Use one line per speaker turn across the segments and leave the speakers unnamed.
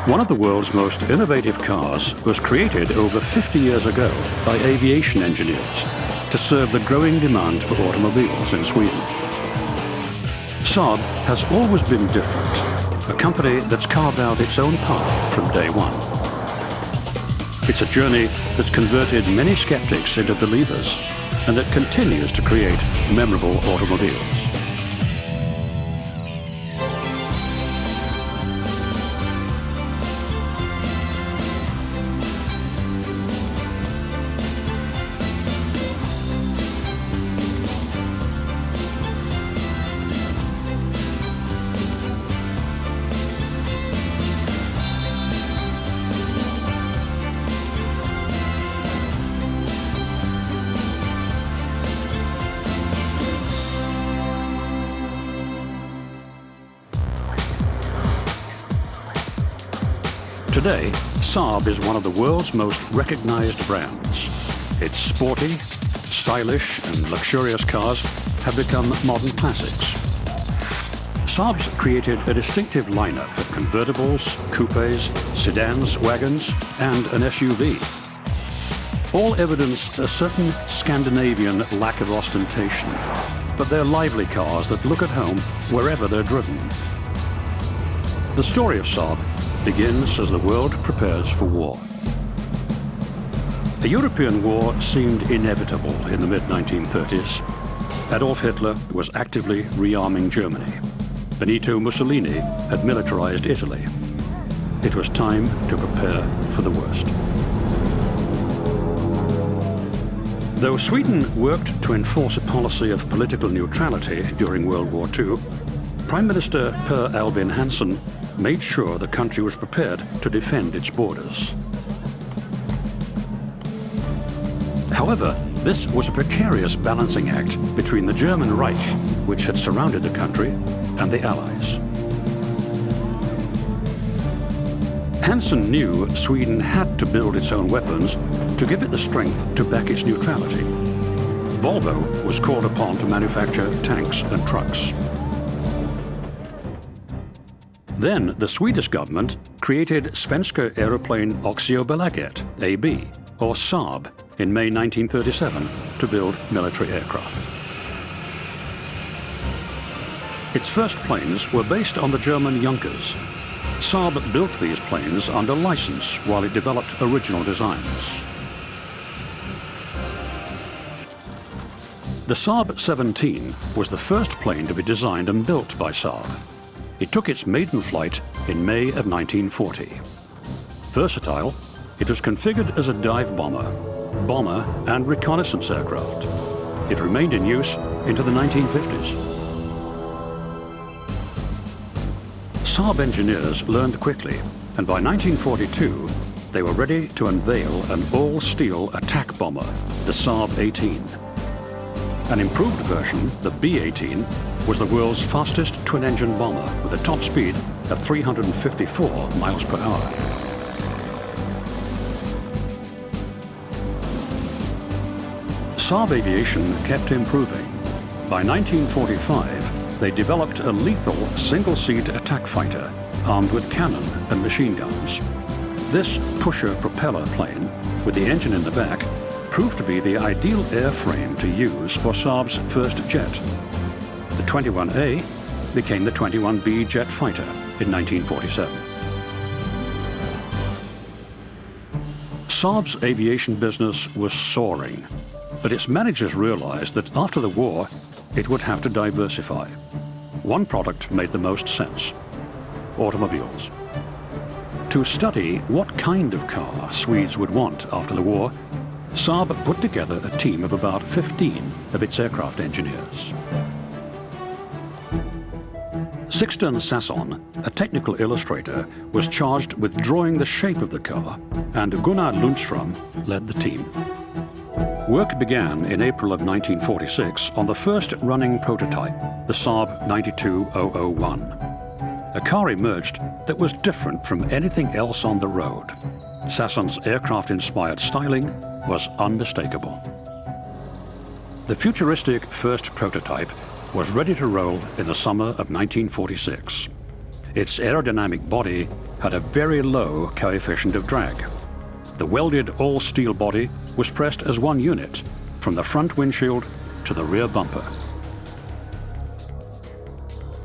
One of the world's most innovative cars was created over 50 years ago by aviation engineers to serve the growing demand for automobiles in Sweden. Saab has always been different, a company that's carved out its own path from day one. It's a journey that's converted many skeptics into believers and that continues to create memorable automobiles. Today, Saab is one of the world's most recognized brands. Its sporty, stylish and luxurious cars have become modern classics. Saab's created a distinctive lineup of convertibles, coupes, sedans, wagons and an SUV. All evidence a certain Scandinavian lack of ostentation, but they're lively cars that look at home wherever they're driven. The story of Saab begins as the world prepares for war. A European war seemed inevitable in the mid-1930s. Adolf Hitler was actively rearming Germany. Benito Mussolini had militarized Italy. It was time to prepare for the worst. Though Sweden worked to enforce a policy of political neutrality during World War II, Prime Minister Per Albin Hansson made sure the country was prepared to defend its borders. However, this was a precarious balancing act between the German Reich, which had surrounded the country, and the Allies. Hansson knew Sweden had to build its own weapons to give it the strength to back its neutrality. Volvo was called upon to manufacture tanks and trucks. Then the Swedish government created Svenska Aeroplane Aktiebolaget, AB, or Saab, in May 1937 to build military aircraft. Its first planes were based on the German Junkers. Saab built these planes under license while it developed original designs. The Saab 17 was the first plane to be designed and built by Saab. It took its maiden flight in May of 1940. Versatile, it was configured as a dive bomber and reconnaissance aircraft. It remained in use into the 1950s. Saab engineers learned quickly, and by 1942, they were ready to unveil an all-steel attack bomber, the Saab 18. An improved version, the B-18, was the world's fastest twin-engine bomber with a top speed of 354 miles per hour. Saab aviation kept improving. By 1945, they developed a lethal single-seat attack fighter armed with cannon and machine guns. This pusher-propeller plane, with the engine in the back, proved to be the ideal airframe to use for Saab's first jet. The 21A became the 21B jet fighter in 1947. Saab's aviation business was soaring, but its managers realized that after the war, it would have to diversify. One product made the most sense: automobiles. To study what kind of car Swedes would want after the war, Saab put together a team of about 15 of its aircraft engineers. Sixten Sasson, a technical illustrator, was charged with drawing the shape of the car, and Gunnar Lundström led the team. Work began in April of 1946 on the first running prototype, the Saab 92001. A car emerged that was different from anything else on the road. Sasson's aircraft-inspired styling was unmistakable. The futuristic first prototype was ready to roll in the summer of 1946. its aerodynamic body had a very low coefficient of drag. The welded all-steel body was pressed as one unit, from the front windshield to the rear bumper.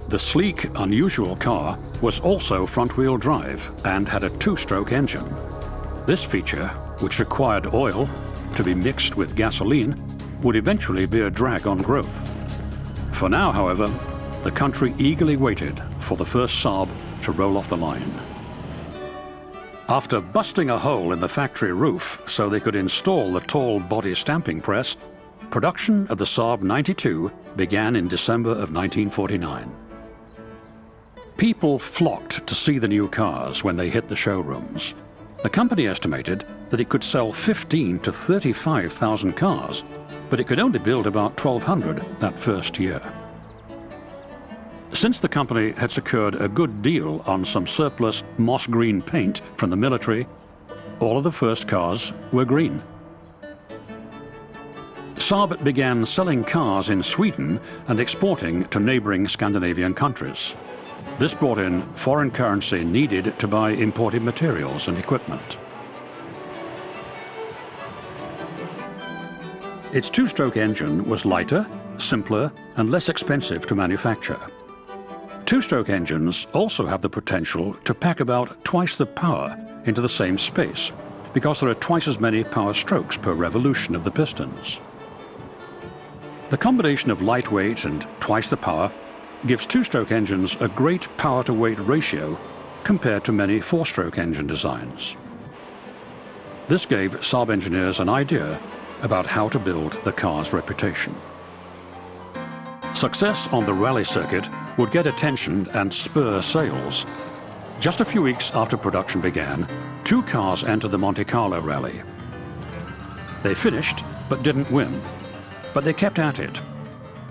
The sleek, unusual car was also front-wheel drive and had a two-stroke engine. This feature, which required oil to be mixed with gasoline, would eventually be a drag on growth. For now, however, the country eagerly waited for the first Saab to roll off the line. After busting a hole in the factory roof so they could install the tall body stamping press, production of the Saab 92 began in December of 1949. People flocked to see the new cars when they hit the showrooms. The company estimated that it could sell 15,000 to 35,000 cars, but it could only build about 1,200 that first year. Since the company had secured a good deal on some surplus moss green paint from the military, all of the first cars were green. Saab began selling cars in Sweden and exporting to neighboring Scandinavian countries. This brought in foreign currency needed to buy imported materials and equipment. Its two-stroke engine was lighter, simpler, and less expensive to manufacture. Two-stroke engines also have the potential to pack about twice the power into the same space, because there are twice as many power strokes per revolution of the pistons. The combination of lightweight and twice the power gives two-stroke engines a great power-to-weight ratio compared to many four-stroke engine designs. This gave Saab engineers an idea about how to build the car's reputation. Success on the rally circuit would get attention and spur sales. Just a few weeks after production began, two cars entered the Monte Carlo rally. They finished, but didn't win. But they kept at it.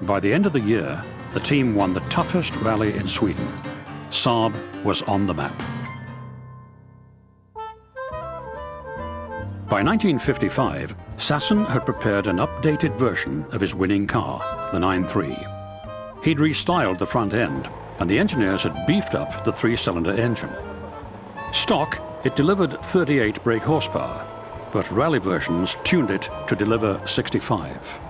By the end of the year, the team won the toughest rally in Sweden. Saab was on the map. By 1955, Sasson had prepared an updated version of his winning car, the 9.3. He'd restyled the front end, and the engineers had beefed up the three-cylinder engine. Stock, it delivered 38 brake horsepower, but rally versions tuned it to deliver 65.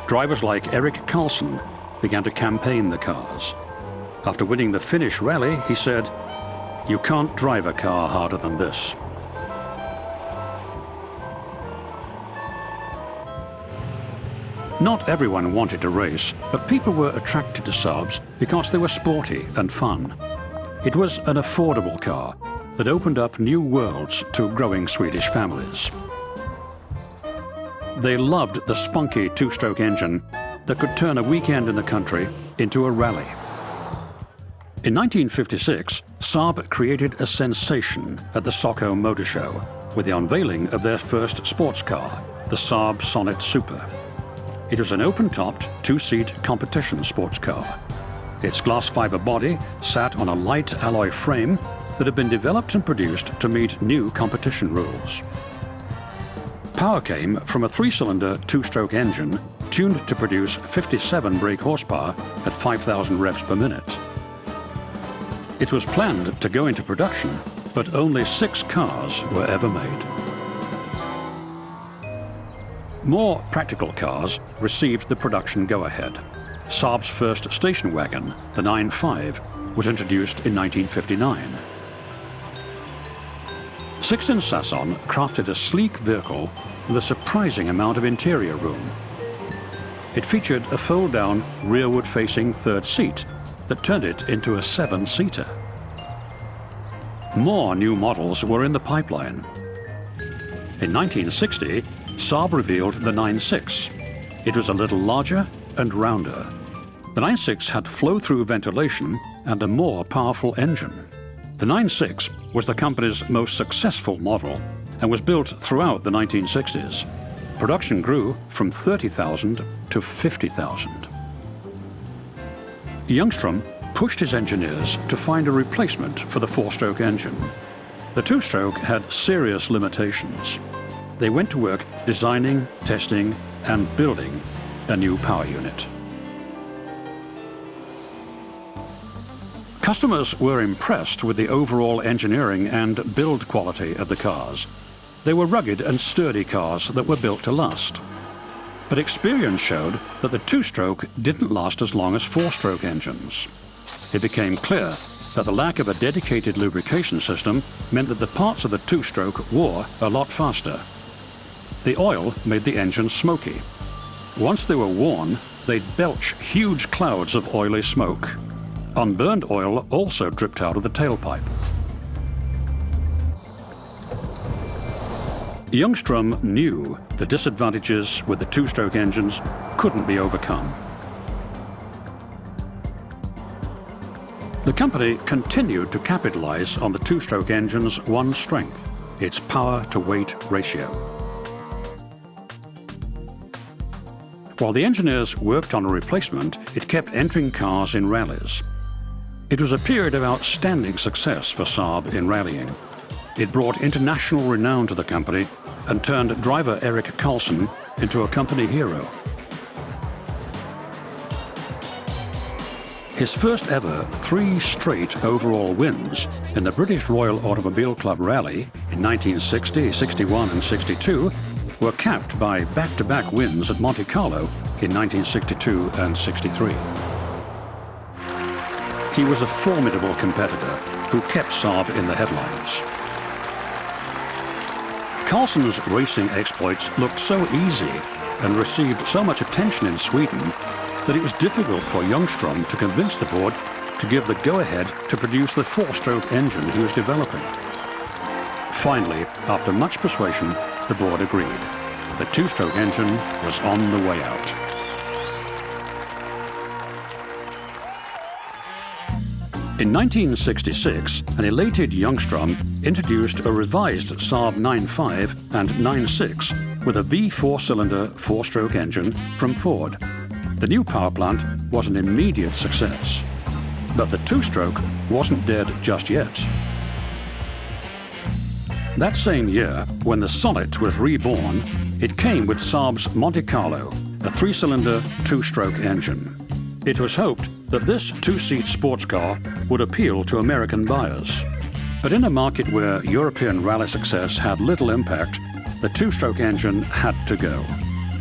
Drivers like Erik Karlsson began to campaign the cars. After winning the Finnish rally, he said, "You can't drive a car harder than this." Not everyone wanted to race, but people were attracted to Saabs because they were sporty and fun. It was an affordable car that opened up new worlds to growing Swedish families. They loved the spunky two-stroke engine that could turn a weekend in the country into a rally. In 1956, Saab created a sensation at the Stockholm Motor Show with the unveiling of their first sports car, the Saab Sonnet Super. It was an open-topped, two-seat competition sports car. Its glass fiber body sat on a light alloy frame that had been developed and produced to meet new competition rules. Power came from a three-cylinder two-stroke engine tuned to produce 57 brake horsepower at 5,000 revs per minute. It was planned to go into production, but only 6 cars were ever made. More practical cars received the production go-ahead. Saab's first station wagon, the 9.5, was introduced in 1959. Sixten Sasson crafted a sleek vehicle with a surprising amount of interior room. It featured a fold-down, rearward-facing third seat that turned it into a 7-seater. More new models were in the pipeline. In 1960, Saab revealed the 9.6. It was a little larger and rounder. The 9.6 had flow-through ventilation and a more powerful engine. The 9.6 was the company's most successful model and was built throughout the 1960s. Production grew from 30,000 to 50,000. Ljungström pushed his engineers to find a replacement for the four-stroke engine. The two-stroke had serious limitations. They went to work designing, testing, and building a new power unit. Customers were impressed with the overall engineering and build quality of the cars. They were rugged and sturdy cars that were built to last. But experience showed that the two-stroke didn't last as long as four-stroke engines. It became clear that the lack of a dedicated lubrication system meant that the parts of the two-stroke wore a lot faster. The oil made the engine smoky. Once they were worn, they'd belch huge clouds of oily smoke. Unburned oil also dripped out of the tailpipe. Ljungström knew the disadvantages with the two-stroke engines couldn't be overcome. The company continued to capitalize on the two-stroke engine's one strength, its power-to-weight ratio. While the engineers worked on a replacement, it kept entering cars in rallies. It was a period of outstanding success for Saab in rallying. It brought international renown to the company and turned driver Erik Karlsson into a company hero. His first ever 3 straight overall wins in the British Royal Automobile Club Rally in 1960, 61 and 62 were capped by back-to-back wins at Monte Carlo in 1962 and 63. He was a formidable competitor who kept Saab in the headlines. Karlsson's racing exploits looked so easy and received so much attention in Sweden that it was difficult for Ljungström to convince the board to give the go-ahead to produce the four-stroke engine he was developing. Finally, after much persuasion, the board agreed. The two-stroke engine was on the way out. In 1966, an elated Ljungström introduced a revised Saab 9.5 and 9.6 with a V4-cylinder four-stroke engine from Ford. The new power plant was an immediate success. But the two-stroke wasn't dead just yet. That same year, when the Sonnet was reborn, it came with Saab's Monte Carlo, a 3-cylinder, two-stroke engine. It was hoped that this two-seat sports car would appeal to American buyers. But in a market where European rally success had little impact, the two-stroke engine had to go.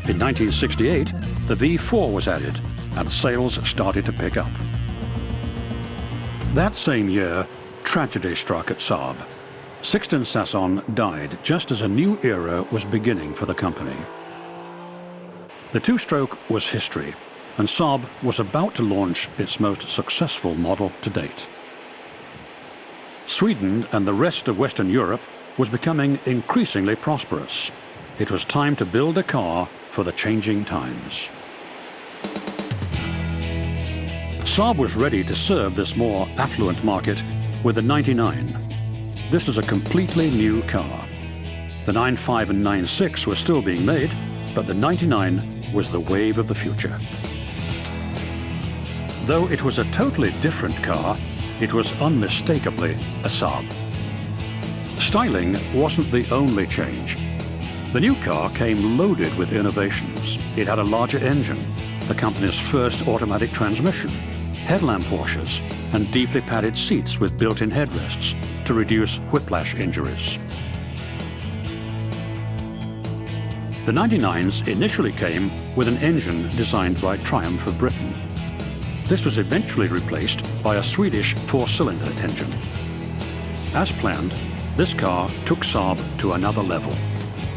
In 1968, the V4 was added, and sales started to pick up. That same year, tragedy struck at Saab. Sixten Sasson died just as a new era was beginning for the company. The two-stroke was history, and Saab was about to launch its most successful model to date. Sweden and the rest of Western Europe was becoming increasingly prosperous. It was time to build a car for the changing times. Saab was ready to serve this more affluent market with the 99. This was a completely new car. The 9.5 and 9.6 were still being made, but the 99 was the wave of the future. Though it was a totally different car, it was unmistakably a Saab. Styling wasn't the only change. The new car came loaded with innovations. It had a larger engine, the company's first automatic transmission, headlamp washers, and deeply padded seats with built-in headrests to reduce whiplash injuries. The 99s initially came with an engine designed by Triumph of Britain. This was eventually replaced by a Swedish four-cylinder engine. As planned, this car took Saab to another level.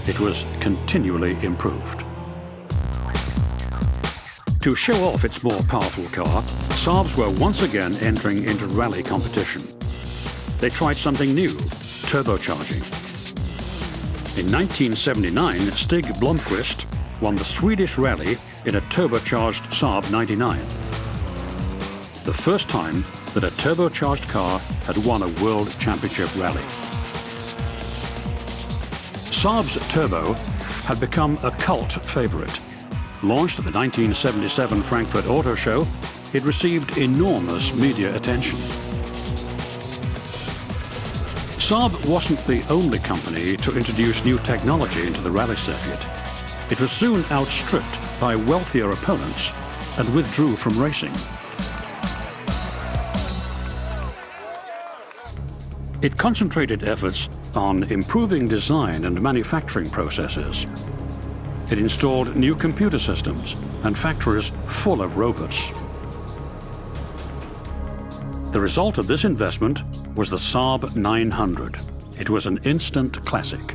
It was continually improved. To show off its more powerful car, Saabs were once again entering into rally competition. They tried something new, turbocharging. In 1979, Stig Blomqvist won the Swedish rally in a turbocharged Saab 99. The first time that a turbocharged car had won a World Championship rally. Saab's Turbo had become a cult favorite. Launched at the 1977 Frankfurt Auto Show, it received enormous media attention. Saab wasn't the only company to introduce new technology into the rally circuit. It was soon outstripped by wealthier opponents and withdrew from racing. It concentrated efforts on improving design and manufacturing processes. It installed new computer systems and factories full of robots. The result of this investment was the Saab 900. It was an instant classic.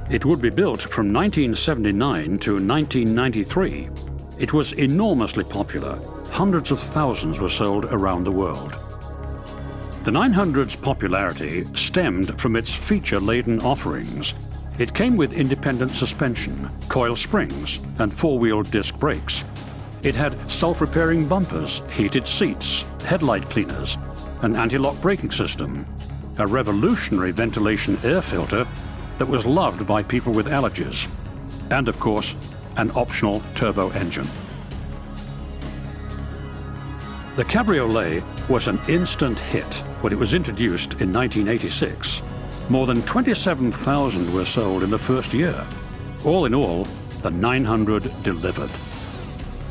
It would be built from 1979 to 1993. It was enormously popular. Hundreds of thousands were sold around the world. The 900's popularity stemmed from its feature-laden offerings. It came with independent suspension, coil springs, and four-wheel disc brakes. It had self-repairing bumpers, heated seats, headlight cleaners, an anti-lock braking system, a revolutionary ventilation air filter that was loved by people with allergies, and of course, an optional turbo engine. The Cabriolet was an instant hit when it was introduced in 1986. More than 27,000 were sold in the first year. All in all, the 900 delivered.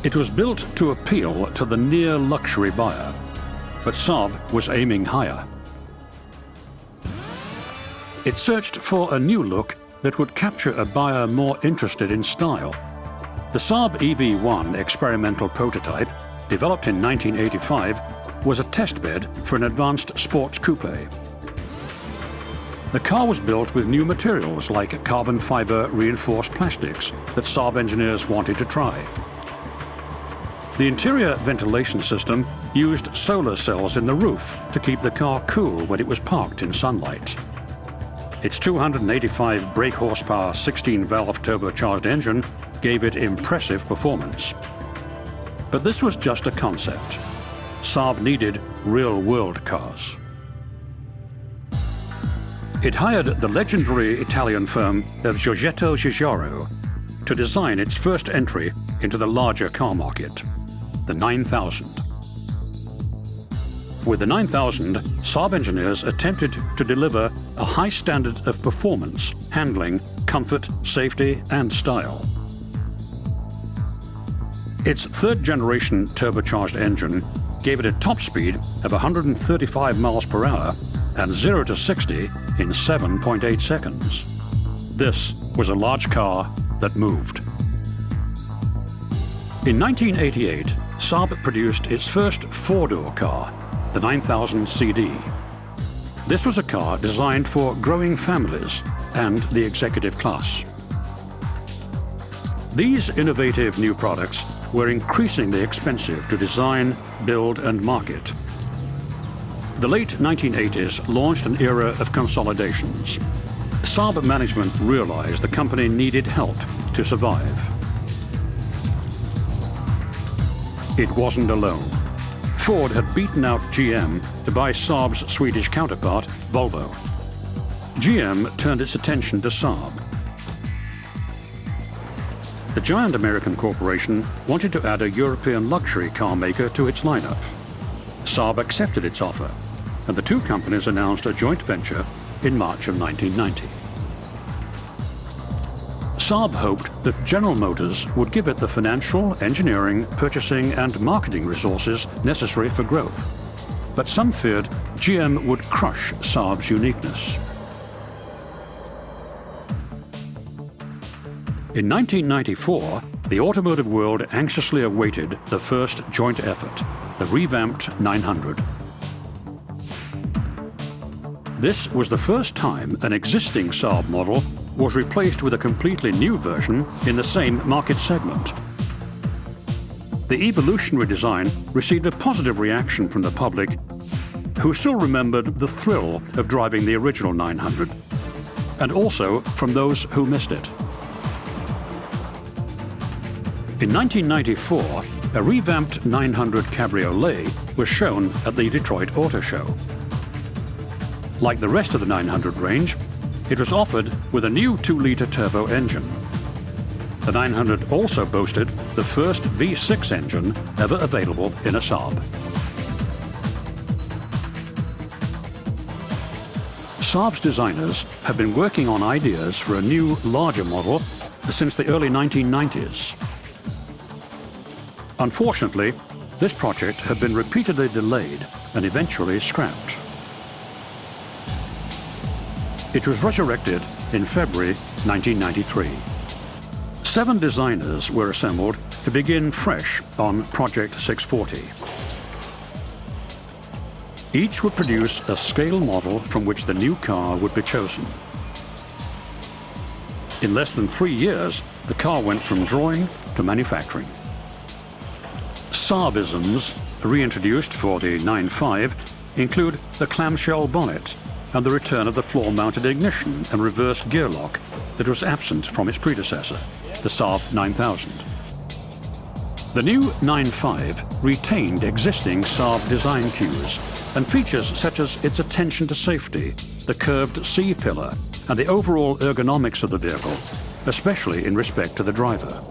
It was built to appeal to the near-luxury buyer, but Saab was aiming higher. It searched for a new look that would capture a buyer more interested in style. The Saab EV1 experimental prototype, developed in 1985, was a testbed for an advanced sports coupe. The car was built with new materials like carbon fiber reinforced plastics that Saab engineers wanted to try. The interior ventilation system used solar cells in the roof to keep the car cool when it was parked in sunlight. Its 285 brake horsepower 16-valve turbocharged engine gave it impressive performance. But this was just a concept. Saab needed real-world cars. It hired the legendary Italian firm of Giorgetto Giugiaro to design its first entry into the larger car market, the 9000. With the 9000, Saab engineers attempted to deliver a high standard of performance, handling, comfort, safety, and style. Its third-generation turbocharged engine gave it a top speed of 135 miles per hour and 0 to 60 in 7.8 seconds. This was a large car that moved. In 1988, Saab produced its first four-door car, the 9000 CD. This was a car designed for growing families and the executive class. These innovative new products were increasingly expensive to design, build, and market. The late 1980s launched an era of consolidations. Saab management realized the company needed help to survive. It wasn't alone. Ford had beaten out GM to buy Saab's Swedish counterpart, Volvo. GM turned its attention to Saab. The giant American corporation wanted to add a European luxury car maker to its lineup. Saab accepted its offer, and the two companies announced a joint venture in March of 1990. Saab hoped that General Motors would give it the financial, engineering, purchasing, and marketing resources necessary for growth. But some feared GM would crush Saab's uniqueness. In 1994, the automotive world anxiously awaited the first joint effort, the revamped 900. This was the first time an existing Saab model was replaced with a completely new version in the same market segment. The evolutionary design received a positive reaction from the public, who still remembered the thrill of driving the original 900, and also from those who missed it. In 1994, a revamped 900 Cabriolet was shown at the Detroit Auto Show. Like the rest of the 900 range, it was offered with a new 2-liter turbo engine. The 900 also boasted the first V6 engine ever available in a Saab. Saab's designers have been working on ideas for a new, larger model since the early 1990s. Unfortunately, this project had been repeatedly delayed and eventually scrapped. It was resurrected in February 1993. 7 designers were assembled to begin fresh on Project 640. Each would produce a scale model from which the new car would be chosen. In less than 3 years, the car went from drawing to manufacturing. Saabisms reintroduced for the 9.5 include the clamshell bonnet and the return of the floor-mounted ignition and reverse gear lock that was absent from its predecessor, the Saab 9000. The new 9.5 retained existing Saab design cues and features such as its attention to safety, the curved C-pillar, and the overall ergonomics of the vehicle, especially in respect to the driver.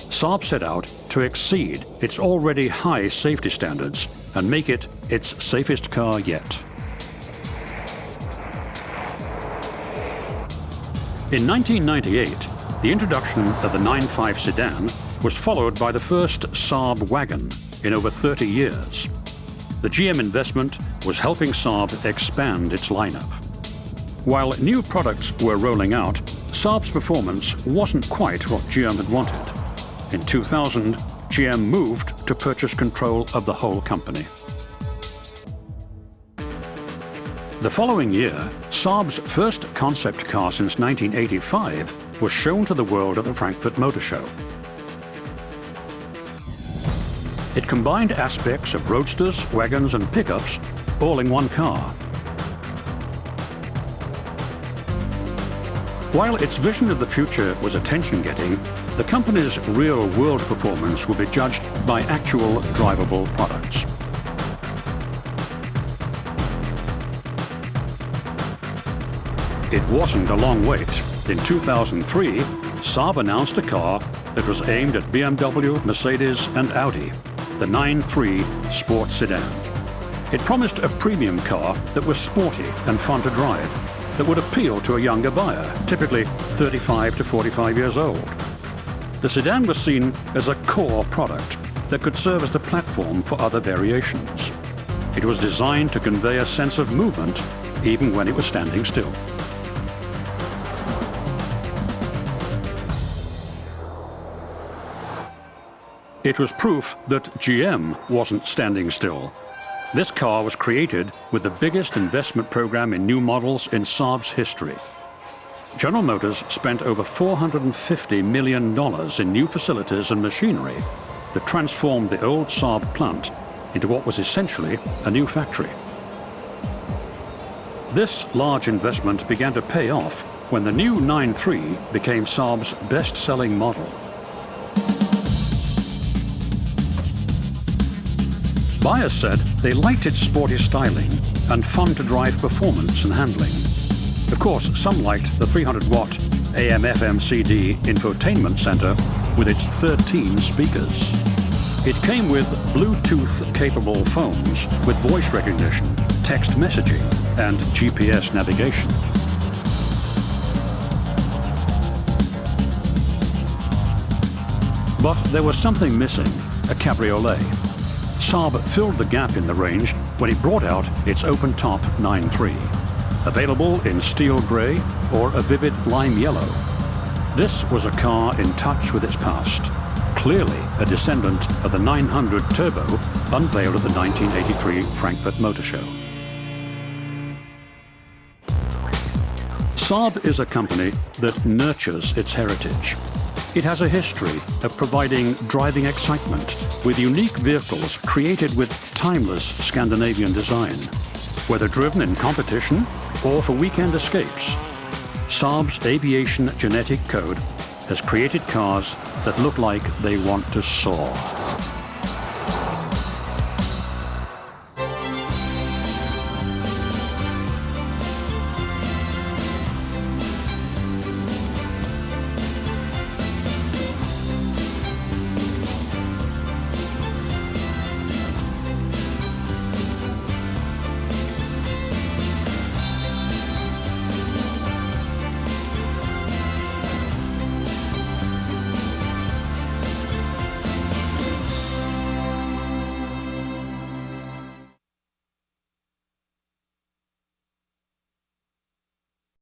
Saab set out to exceed its already high safety standards and make it its safest car yet. In 1998, the introduction of the 9.5 sedan was followed by the first Saab wagon in over 30 years. The GM investment was helping Saab expand its lineup. While new products were rolling out, Saab's performance wasn't quite what GM had wanted. In 2000, GM moved to purchase control of the whole company. The following year, Saab's first concept car since 1985 was shown to the world at the Frankfurt Motor Show. It combined aspects of roadsters, wagons and pickups all in one car. While its vision of the future was attention-getting, the company's real-world performance would be judged by actual drivable products. It wasn't a long wait. In 2003, Saab announced a car that was aimed at BMW, Mercedes and Audi, the 9.3 Sport Sedan. It promised a premium car that was sporty and fun to drive, that would appeal to a younger buyer, typically 35 to 45 years old. The sedan was seen as a core product that could serve as the platform for other variations. It was designed to convey a sense of movement even when it was standing still. It was proof that GM wasn't standing still. This car was created with the biggest investment program in new models in Saab's history. General Motors spent over $450 million in new facilities and machinery that transformed the old Saab plant into what was essentially a new factory. This large investment began to pay off when the new 9.3 became Saab's best-selling model. Buyers said they liked its sporty styling and fun-to-drive performance and handling. Of course, some liked the 300-watt AM/FM CD infotainment center with its 13 speakers. It came with Bluetooth-capable phones with voice recognition, text messaging, and GPS navigation. But there was something missing, a cabriolet. Saab filled the gap in the range when it brought out its open-top 9.3, available in steel grey or a vivid lime yellow. This was a car in touch with its past, clearly a descendant of the 900 Turbo unveiled at the 1983 Frankfurt Motor Show. Saab is a company that nurtures its heritage. It has a history of providing driving excitement with unique vehicles created with timeless Scandinavian design, whether driven in competition or for weekend escapes. Saab's aviation genetic code has created cars that look like they want to soar.